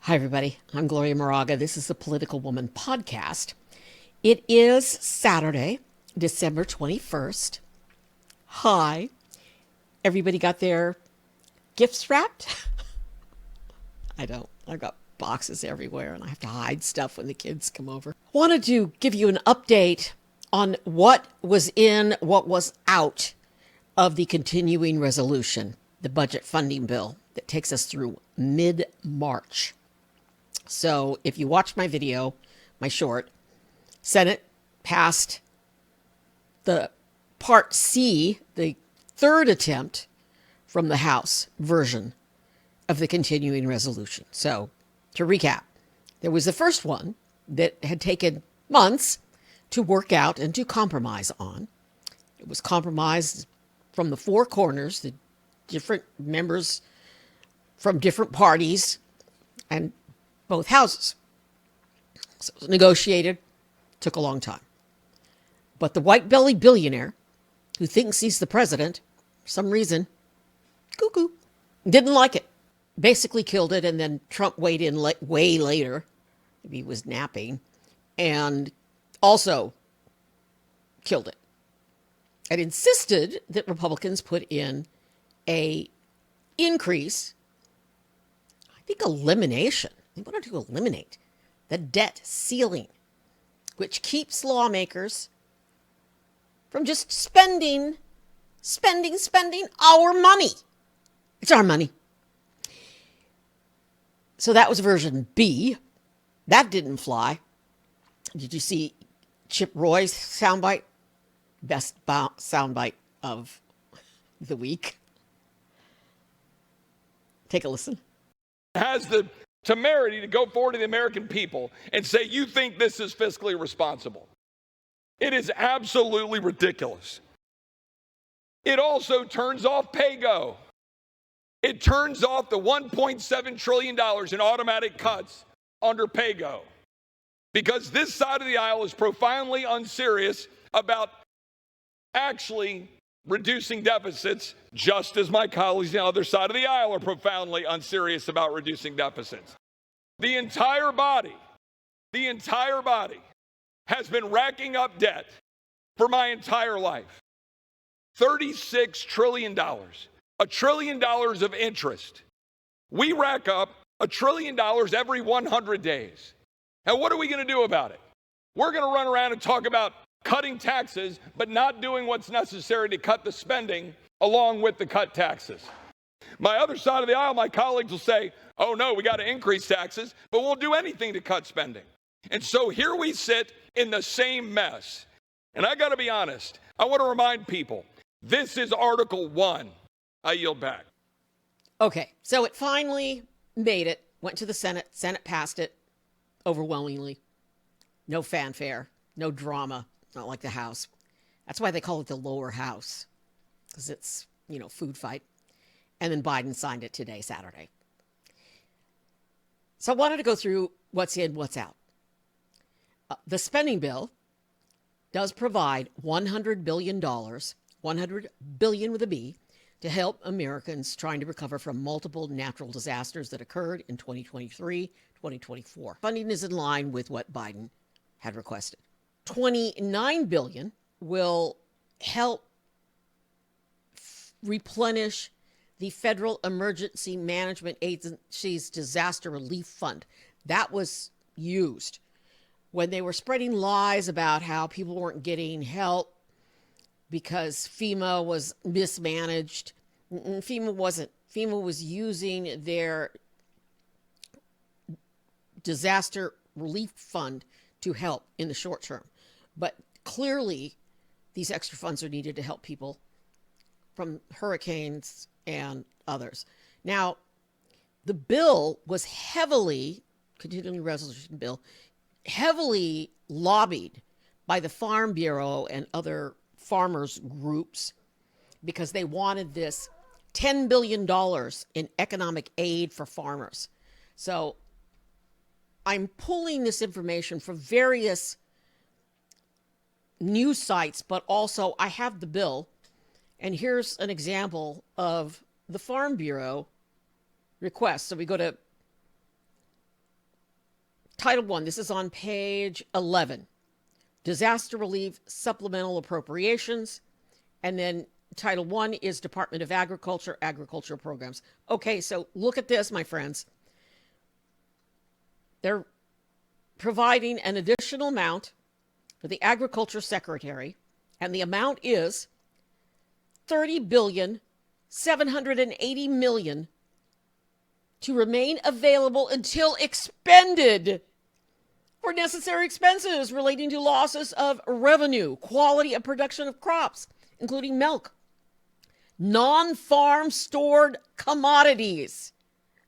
Hi, everybody. I'm Gloria Moraga. This is the Political Woman podcast. It is Saturday, December 21st. Hi. Everybody got their gifts wrapped? I don't. I've got boxes everywhere and I have to hide stuff when the kids come over. Wanted to give you an update on what was in, what was out of the continuing resolution, the budget funding bill that takes us through mid-March. So if you watch my video, my short, Senate passed the Part C, the third attempt from the House version of the continuing resolution. So to recap, there was the first one that had taken months to work out and to compromise on. It was compromised from the four corners, the different members from different parties and both houses. So it was negotiated, took a long time. But the white-bellied billionaire who thinks he's the president, for some reason, cuckoo, didn't like it. Basically killed it, and then Trump weighed in way later. Maybe he was napping, and also killed it. And insisted that Republicans put in a increase, I think elimination. They wanted to eliminate the debt ceiling, which keeps lawmakers from just spending our money. It's our money. So that was version B. That didn't fly. Did you see Chip Roy's soundbite? Best soundbite of the week. Take a listen. Has the temerity to go forward to the American people and say, you think this is fiscally responsible. It is absolutely ridiculous. It also turns off PAYGO. It turns off the $1.7 trillion in automatic cuts under PAYGO. Because this side of the aisle is profoundly unserious about actually reducing deficits, just as my colleagues on the other side of the aisle are profoundly unserious about reducing deficits. The entire body has been racking up debt for my entire life. $36 trillion, $1 trillion of interest. We rack up $1 trillion every 100 days. And what are we going to do about it? We're going to run around and talk about cutting taxes, but not doing what's necessary to cut the spending along with the cut taxes. My other side of the aisle, my colleagues will say, oh no, we got to increase taxes, but we'll do anything to cut spending. And so here we sit in the same mess. And I got to be honest, I want to remind people, this is Article 1. I yield back. Okay, so it finally made it, went to the Senate. Senate passed it overwhelmingly. No fanfare, no drama. Not like the House. That's why they call it the lower house, because it's, food fight. And then Biden signed it today, Saturday. So I wanted to go through what's in, what's out. The spending bill does provide $100 billion, $100 billion with a B, to help Americans trying to recover from multiple natural disasters that occurred in 2023, 2024. Funding is in line with what Biden had requested. $29 billion will help replenish the Federal Emergency Management Agency's Disaster Relief Fund. That was used when they were spreading lies about how people weren't getting help because FEMA was mismanaged. FEMA wasn't. FEMA was using their disaster relief fund to help in the short term. But clearly, these extra funds are needed to help people from hurricanes and others. Now, the bill was continuing resolution bill, heavily lobbied by the Farm Bureau and other farmers groups because they wanted this $10 billion in economic aid for farmers. So I'm pulling this information from various news sites, but also I have the bill. And here's an example of the Farm Bureau request. So we go to Title 1, this is on page 11. Disaster Relief Supplemental Appropriations. And then Title 1 is Department of Agriculture, Agricultural Programs. Okay, so look at this, my friends. They're providing an additional amount for the Agriculture Secretary, and the amount is $30,780,000,000 to remain available until expended for necessary expenses relating to losses of revenue, quality of production of crops, including milk, non-farm stored commodities.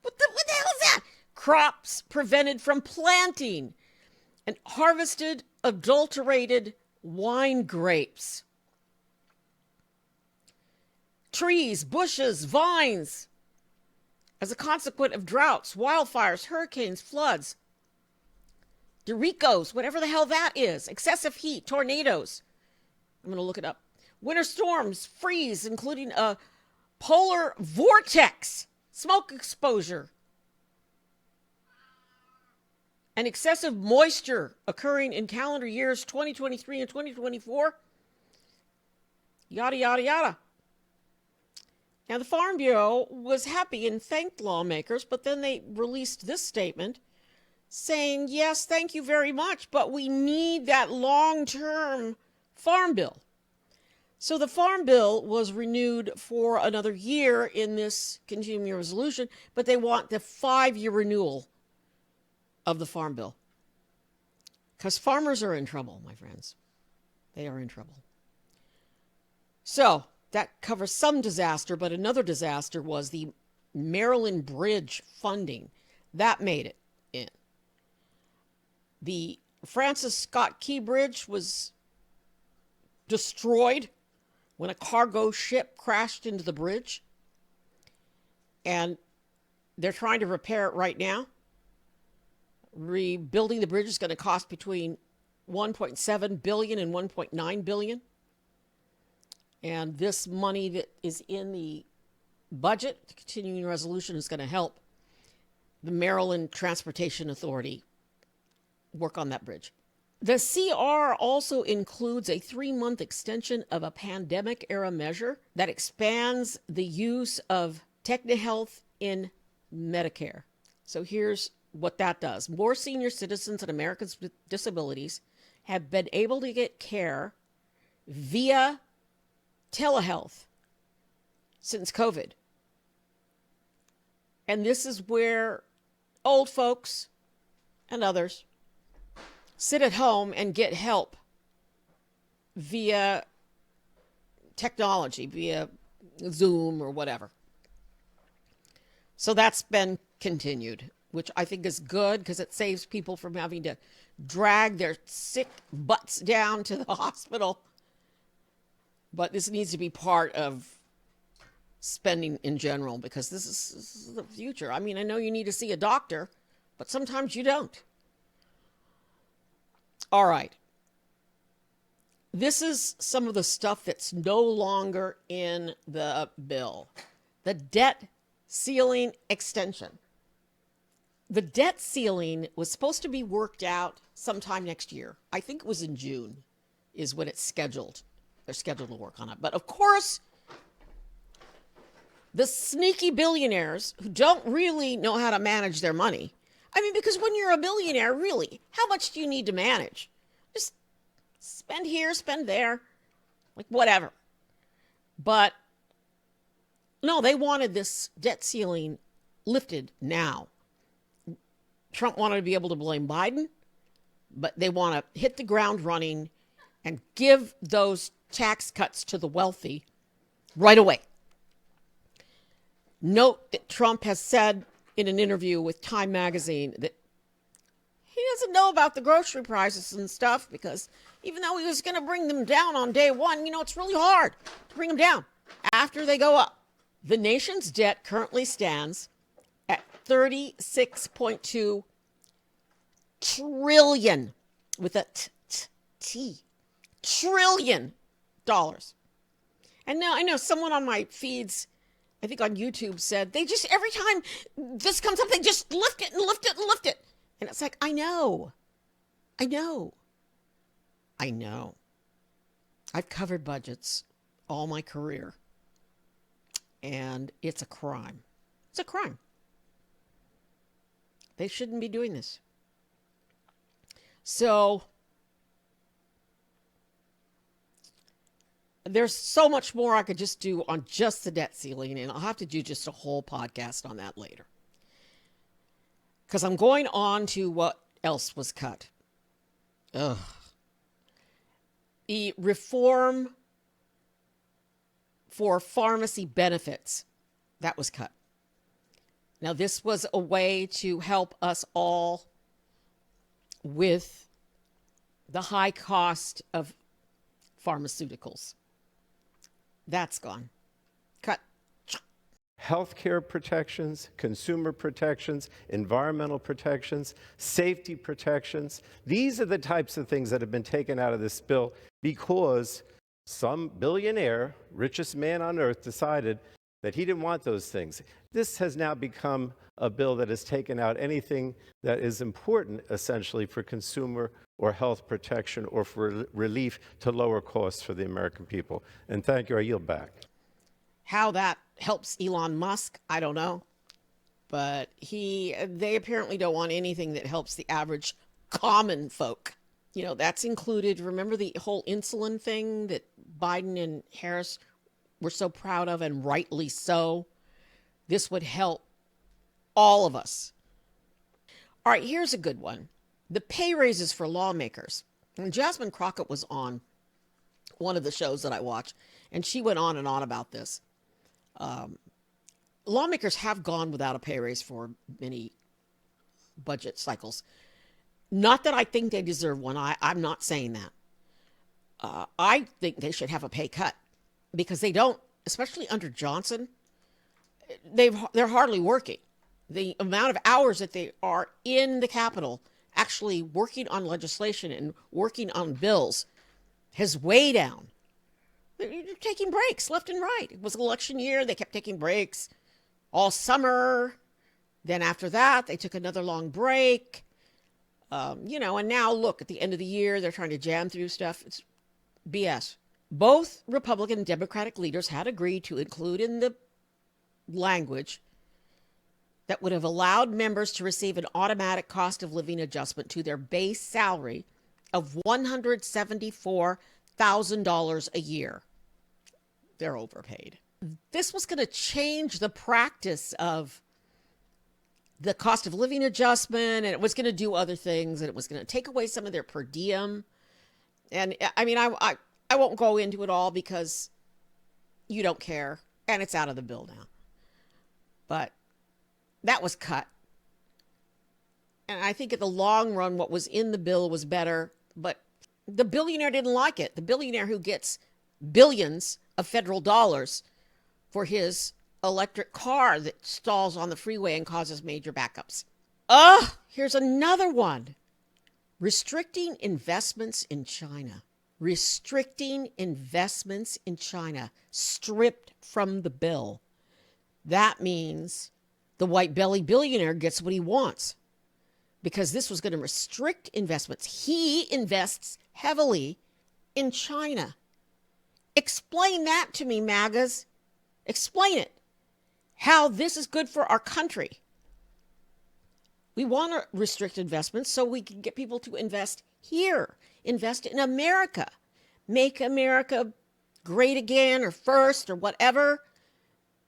What the hell is that? Crops prevented from planting and harvested adulterated wine grapes. Trees, bushes, vines, as a consequence of droughts, wildfires, hurricanes, floods, derechos, whatever the hell that is, excessive heat, tornadoes. I'm going to look it up. Winter storms, freeze, including a polar vortex, smoke exposure, and excessive moisture occurring in calendar years 2023 and 2024. Yada, yada, yada. Now, the Farm Bureau was happy and thanked lawmakers, but then they released this statement saying, yes, thank you very much, but we need that long-term farm bill. So the Farm Bill was renewed for another year in this continuing resolution, but they want the 5-year renewal of the Farm Bill. Because farmers are in trouble, my friends. They are in trouble. So that covers some disaster, but another disaster was the Maryland Bridge funding. That made it in. The Francis Scott Key Bridge was destroyed when a cargo ship crashed into the bridge. And they're trying to repair it right now. Rebuilding the bridge is going to cost between $1.7 billion and $1.9 billion. And this money that is in the budget, the continuing resolution, is going to help the Maryland Transportation Authority work on that bridge. The CR also includes a 3-month extension of a pandemic-era measure that expands the use of TechnoHealth in Medicare. So here's what that does. More senior citizens and Americans with disabilities have been able to get care via telehealth since COVID. And this is where old folks and others sit at home and get help via technology, via Zoom or whatever. So that's been continued, which I think is good because it saves people from having to drag their sick butts down to the hospital. But this needs to be part of spending in general because this is the future. I mean, I know you need to see a doctor, but sometimes you don't. All right. This is some of the stuff that's no longer in the bill. The debt ceiling extension. The debt ceiling was supposed to be worked out sometime next year. I think it was in June is when it's scheduled. They're scheduled to work on it. But of course, the sneaky billionaires who don't really know how to manage their money. I mean, because when you're a billionaire, really, how much do you need to manage? Just spend here, spend there, like whatever. But no, they wanted this debt ceiling lifted now. Trump wanted to be able to blame Biden, but they want to hit the ground running and give those tax cuts to the wealthy right away. Note that Trump has said in an interview with Time magazine that he doesn't know about the grocery prices and stuff because even though he was going to bring them down on day one, it's really hard to bring them down after they go up. The nation's debt currently stands at $36.2 trillion with a T. Trillion dollars. And now I know someone on my feeds, I think on YouTube, said they just, every time this comes up, they just lift it and lift it and lift it. And it's It's like, I know. I know. I know. I've covered budgets all my career, and it's a crime. It's a crime. They shouldn't be doing this. So there's so much more I could just do on just the debt ceiling, and I'll have to do just a whole podcast on that later. Because I'm going on to what else was cut. Ugh. The reform for pharmacy benefits, that was cut. Now, this was a way to help us all with the high cost of pharmaceuticals. That's gone. Cut. Healthcare protections, consumer protections, environmental protections, safety protections. These are the types of things that have been taken out of this bill because some billionaire, richest man on earth, decided that he didn't want those things. This has now become a bill that has taken out anything that is important, essentially, for consumer or health protection or for relief to lower costs for the American people. And thank you. I yield back. How that helps Elon Musk, I don't know. But they apparently don't want anything that helps the average common folk. You know, that's included. Remember the whole insulin thing that Biden and Harris were so proud of, and rightly so? This would help all of us. All right, here's a good one. The pay raises for lawmakers. And Jasmine Crockett was on one of the shows that I watch, and she went on and on about this. Lawmakers have gone without a pay raise for many budget cycles. Not that I think they deserve one. I'm not saying that. I think they should have a pay cut because they don't, especially under Johnson. They're hardly working. The amount of hours that they are in the Capitol actually working on legislation and working on bills has way down. They're taking breaks left and right. It was election year. They kept taking breaks all summer. Then after that, they took another long break. And now look, at the end of the year, they're trying to jam through stuff. It's BS. Both Republican and Democratic leaders had agreed to include in the language that would have allowed members to receive an automatic cost of living adjustment to their base salary of $174,000 a year. They're overpaid. This was going to change the practice of the cost of living adjustment, and it was going to do other things, and it was going to take away some of their per diem. And I mean, I won't go into it all because you don't care, and it's out of the bill now. But that was cut. And I think in the long run, what was in the bill was better, but the billionaire didn't like it. The billionaire who gets billions of federal dollars for his electric car that stalls on the freeway and causes major backups. Here's another one. Restricting investments in China. Restricting investments in China. Stripped from the bill. That means the white belly billionaire gets what he wants. Because this was going to restrict investments. He invests heavily in China. Explain that to me, MAGAs. Explain it. How this is good for our country. We want to restrict investments so we can get people to invest here. Invest in America. Make America great again or first or whatever.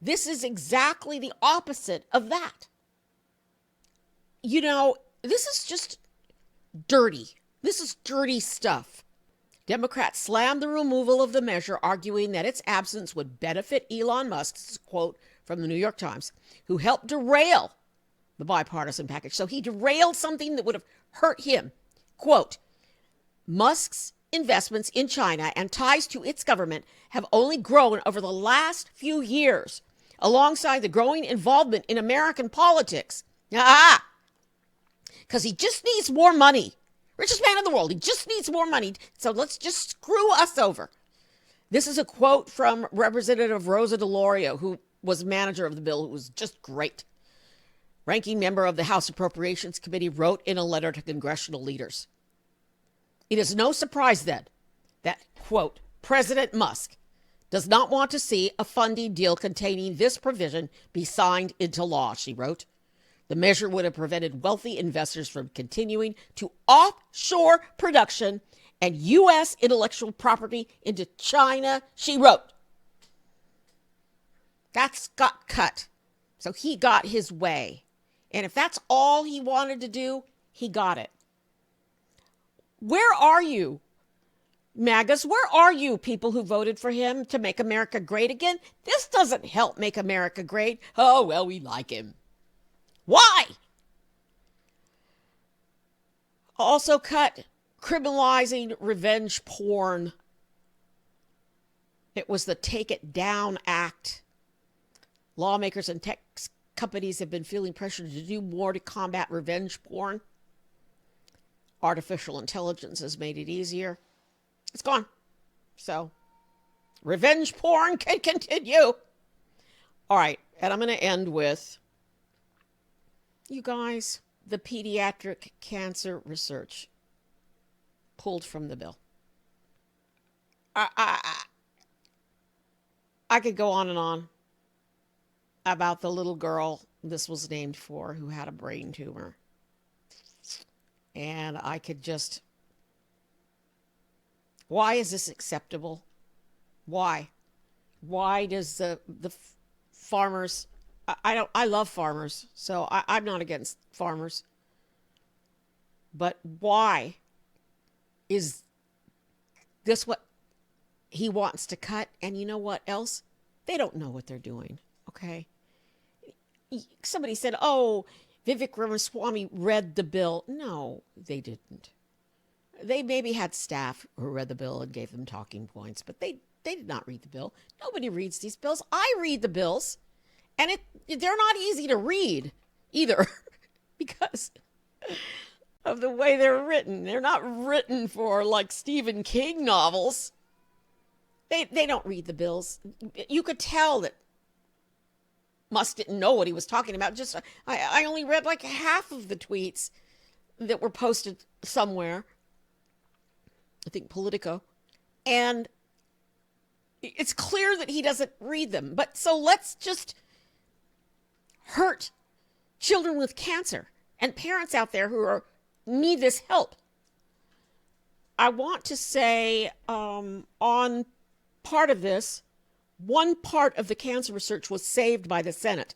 This is exactly the opposite of that. You know, this is just dirty. This is dirty stuff. Democrats slammed the removal of the measure, arguing that its absence would benefit Elon Musk, this is a quote from the New York Times, who helped derail the bipartisan package. So he derailed something that would have hurt him. Quote, Musk's investments in China and ties to its government have only grown over the last few years, alongside the growing involvement in American politics. Because he just needs more money. Richest man in the world. He just needs more money. So let's just screw us over. This is a quote from Representative Rosa DeLauro, who was manager of the bill, who was just great. ranking member of the House Appropriations Committee, wrote in a letter to congressional leaders. It is no surprise then that, quote, President Musk does not want to see a funding deal containing this provision be signed into law, she wrote. The measure would have prevented wealthy investors from continuing to offshore production and U.S. intellectual property into China, she wrote. That's got cut. So he got his way. And if that's all he wanted to do, he got it. Where are you, MAGAs? Where are you, people who voted for him to make America great again? This doesn't help make America great. Oh, well, we like him. Why? Also cut criminalizing revenge porn. It was the Take It Down Act. Lawmakers and tech companies have been feeling pressure to do more to combat revenge porn. Artificial intelligence has made it easier. It's gone. So, revenge porn can continue. All right, and I'm going to end with, you guys, the pediatric cancer research pulled from the bill. I could go on and on about the little girl this was named for who had a brain tumor. And I could just, why is this acceptable? Why? Why does the farmers, I love farmers, so I'm not against farmers. But why is this what he wants to cut? And you know what else? They don't know what they're doing, okay? Somebody said, oh, Vivek Ramaswamy read the bill. No, they didn't. They maybe had staff who read the bill and gave them talking points, but they did not read the bill. Nobody reads these bills. I read the bills, and they're not easy to read either because of the way they're written. They're not written for like Stephen King novels. They don't read the bills. You could tell that Musk didn't know what he was talking about. Just I only read like half of the tweets that were posted somewhere. I think Politico. And it's clear that he doesn't read them. But so let's just hurt children with cancer and parents out there who need this help. I want to say on part of this, one part of the cancer research was saved by the Senate.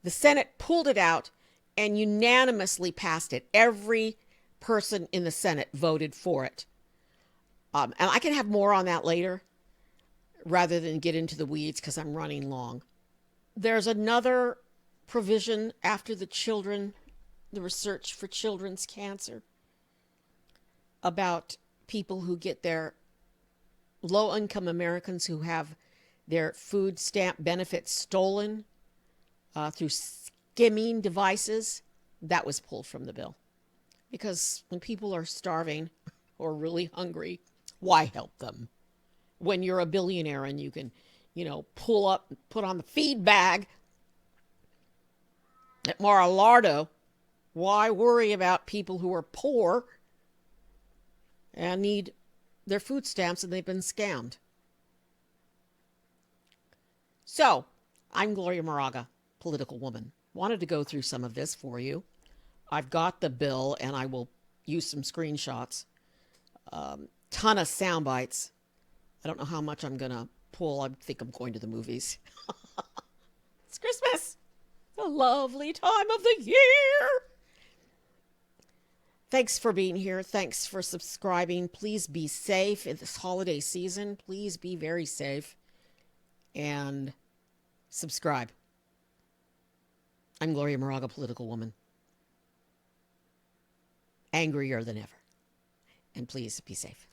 The Senate pulled it out and unanimously passed it. Every person in the Senate voted for it. And I can have more on that later rather than get into the weeds because I'm running long. There's another provision after the research for children's cancer about people who get their low-income Americans who have their food stamp benefits stolen through skimming devices. That was pulled from the bill. Because when people are starving or really hungry, why help them? When you're a billionaire and you can, put on the feed bag at Mar-a-Lardo, why worry about people who are poor and need their food stamps and they've been scammed? So, I'm Gloria Moraga, political woman. Wanted to go through some of this for you. I've got the bill, and I will use some screenshots. Ton of sound bites. I don't know how much I'm going to pull. I think I'm going to the movies. It's Christmas. The lovely time of the year. Thanks for being here. Thanks for subscribing. Please be safe in this holiday season. Please be very safe. And subscribe. I'm Gloria Moraga, political woman. Angrier than ever. And please be safe.